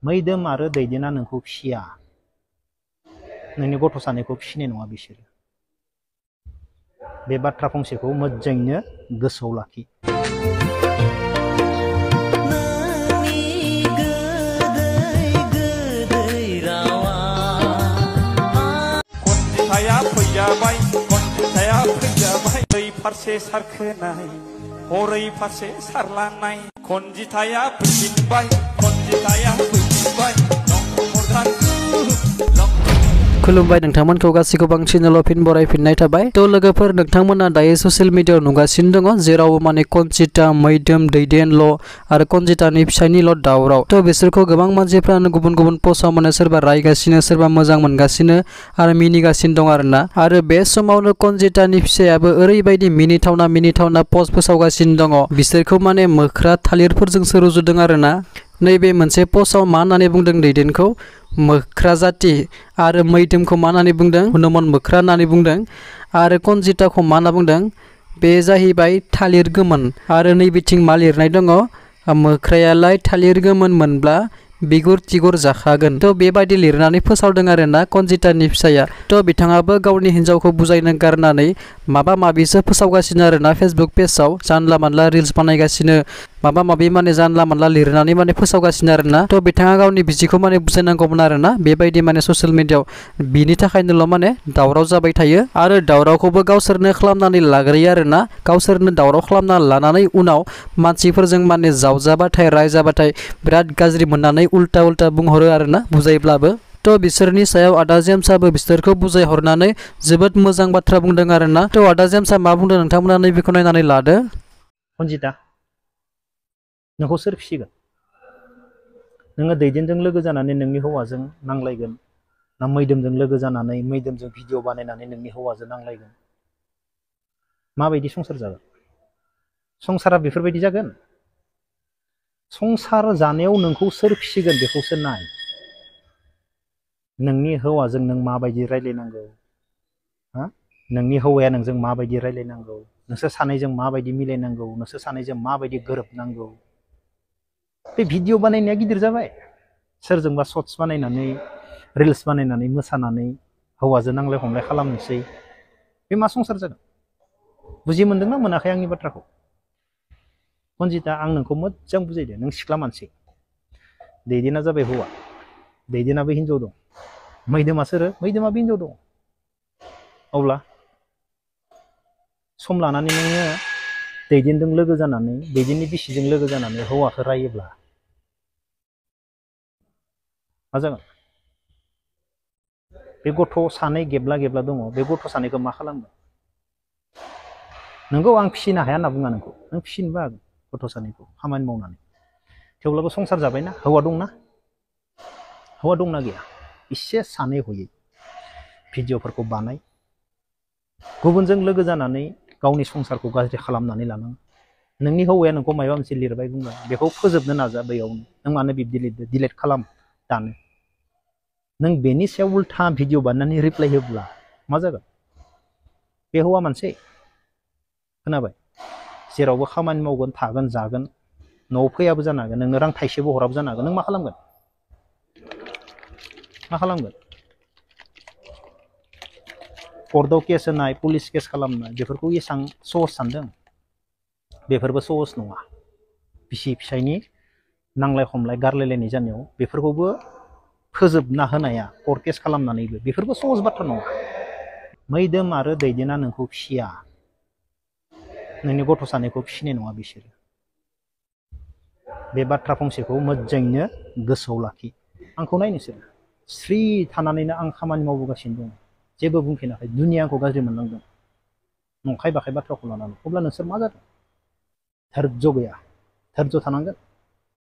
मैदोम आरो दैदेना नोंखौ फिसिया, नोंनि गथ' सानैखौ फिसिनाय नङा बिसोरो। बे बाथ्रा फंसेखौ मोजाङैनो गोसोआव लाखि। कन्जिताया फैजाबाय, कन्जिताया फैजाबाय, ओरै फारसे सारखोनाय हरै फारसे सारलांनाय। कन्जिताया फैफिनबाय, कन्जिताया फैफिनबाय, खुलुमबाय नोंथांमोनखौ गासैखौबो आं चेनेलाव फिन बरायफिननाय थाबाय। थ' लोगोफोर, नोंथांमोना दायो ससियेल मिडियायाव नुगासिनो दङ जेराव माने कन्जिता, मैदोम, दैदेनल' आरो कन्जितानि फिसायनिल' दावराव। थ' बिसोरखौ गोबां मानसिफ्रानो गुबुन गुबुन पस्टआव माने सोरबा रायगासिनो, सोरबा मोजां मोनगासिनो आरो मिनिगासिनो दं आरोना। आरो बे समावनो कन्जितानि फिसायाबो ओरैबायदि मिनिथावना पस्ट फोसावगासिनो दङ। बिसोरखौ माने मोख्रा थालिरफोरजोंसो रुजुदों आरोना। नैबे मोनसे पस्टआव मा होननानै बुंदों दैदेनखौ मोख्रा जाति आरो मैदोमखौ मा होननानै बुंदों हनुमान मोख्रा होननानै बुंदों आरो कन्जिताखौ मा होनना बुंदों बे जाहैबाय थालिर गोमोन। आरो नैबेथिं मा लिरनाय दङ मोख्रायालाय थालिर गोमोन मोनब्ला बिगुर तिगुर जाखागोन। थ' बेबायदि लिरनानै फोसावदों आरोना कन्जितानि फिसाया। थ' बिथाङाबो गावनि हिन्जावखौ बुजायनो गारनानै माबा माबिसो फोसावगासिनो आरोना फेसबुक पेजआव, जानला मानला रिल्स बानायगासिनो, माबा माबि माने जानला मानला लिरनानै माने फोसावगासिनो आरोना। थ' बिथाङा गावनि बिसिखौ माने बुजायनांगौमोन आरोना बेबायदि माने ससियेल मिडियायाव। बिनि थाखायनोल' माने दावराव जाबाय थायो आरो दावरावखौबो गावसोरनो खालामनानै लाग्रोयो आरोना। गावसोरनो दावराव खालामना लानानै उनाव मानसिफोरजों माने जावजाबाथाय रायजाबाथाय बिराद गाज्रि मोननानै उल्टा बुंहरो आरोना बुजायब्लाबो। थ' बिसोरनि सायाव आदा जेम्सआबो बिसोरखौ बुजायहरनानै जोबोद मोजां बाथ्रा बुंदों आरोना। थ' आदा जेम्सआ मा बुंदों नोंथांमोना नैबेखौ नायनानै लादो। कन्जिता, नोंखौ सोर फिसिगोन? नोङो दैदेनजों लोगो जानानै नोंनि हौवाजों नांलायगोन ना मैदोमजों लोगो जानानै मैदोमजों भिडिअ बानायनानै नोंनि हौवाजों नांलायगोन? माबायदि संसार जागोन? संसारा बेफोरबायदि जागोन? संसार जानायाव नोंखौ सोर फिसिगोन बेखौसो नाय। नोंनि हौवाजों नों माबायदि रायलायनांगौ, नोंनि हौवाया नोंजों माबायदि रायलायनांगौ, नोंसोर सानैजों माबायदि मिलायनांगौ, नोंसोर सानैजों माबायदि गोरोबनांगौ। बे भिडिअ बानायनाया गिदिर जाबाय। सोरजोंबा शर्ट्स बानायनानै रिल्स बानायनानै मोसानानै हौवाजों नांलाय खमलाय खालामनोसै। बे मा संसार जागोन? बुजि मोनदोंना मोनाखै आंनि बाथ्राखौ? कन्जिता, आं नोंखौ मोजां बुजायदो। नों सिख्ला मानसि, दैदेना जाबाय हौवा, दैदेनाबो हिनजाव दं, मैदोमा सोरो? मैदोमाबो हिनजाव दं। अब्ला सम लानानै नोङो दैदेनजों लोगो जानानै, दैदेननि बिसिजों लोगो जानानै हौवाखौ रायोब्ला मा जागोन? बे गथ' सानै गेबला दङ, बे गथ' सानैखौ मा खालामगोन? नोंगौ आं फिसिनो हाया होनना बुङा नोंखौ, नों फिसिनोबो हागोन गथ' सानैखौ खामानि मावनानै। थेवब्लाबो संसार जाबायना, हौवा दंना? हौवा दंना गैया? एसे सानै हयै भिडिअफोरखौ बानाय, गुबुनजों लोगो जानानै गावनि संसारखौ गाज्रि खालामनानै लानाङा। नोंनि हौवाया नोंखौ माबा मोनसे लिरबाय बुंबाय, बेखौ फोजोबनो नाजा बैयावनो। नों मानो बिब्दि लिरदो? डिलेट खालाम, दानो। नों बेनि सायाव उल्था भिडिअ बानायनानै रिप्लाय होब्ला मा जागोन? बे हौवा मानसि, खोनाबाय? जेरावबो खामानि मावगोन, थागोन, जागोन, न'आव फैयाबो जानो हागोन, नोंनो रां थाइसेबो हराबो जानो हागोन। नों मा खालामगोन? मा खालामगोन? कर्टआव केस होनाय, पुलिस केस खालामनाय, बेफोरखौ एसां सहस सानदों? बेफोरबो सहस नङा। बिसि फिसायनि नांलाय खमलाय गारलायलायनाय जानायाव बेफोरखौबो फोजोबना होनाया कर्ट केस खालामनानैबो, बेफोरबो सहस बाथ्रा नङा। मैदोम आरो दैदेना नोंखौ फिसिया, नोंनि गथ' सानैखौ फिसिनाय नङा बिसोरो। बे बाथ्रा फंसेखौ मोजाङैनो गोसोआव लाखि। आंखौ नाय नोंसोर, स्रि थानानैनो आं खामानि मावबोगासिनो दं, जेबो बुंफिनाखै। दुनिया आंखौ गाज्रि मोनलांदों नंखाय बाखाय बाथ्राखौ लानानै। अब्ला नोंसोर मा जादों? धैर्य गैया। धैर्य थानांगोन।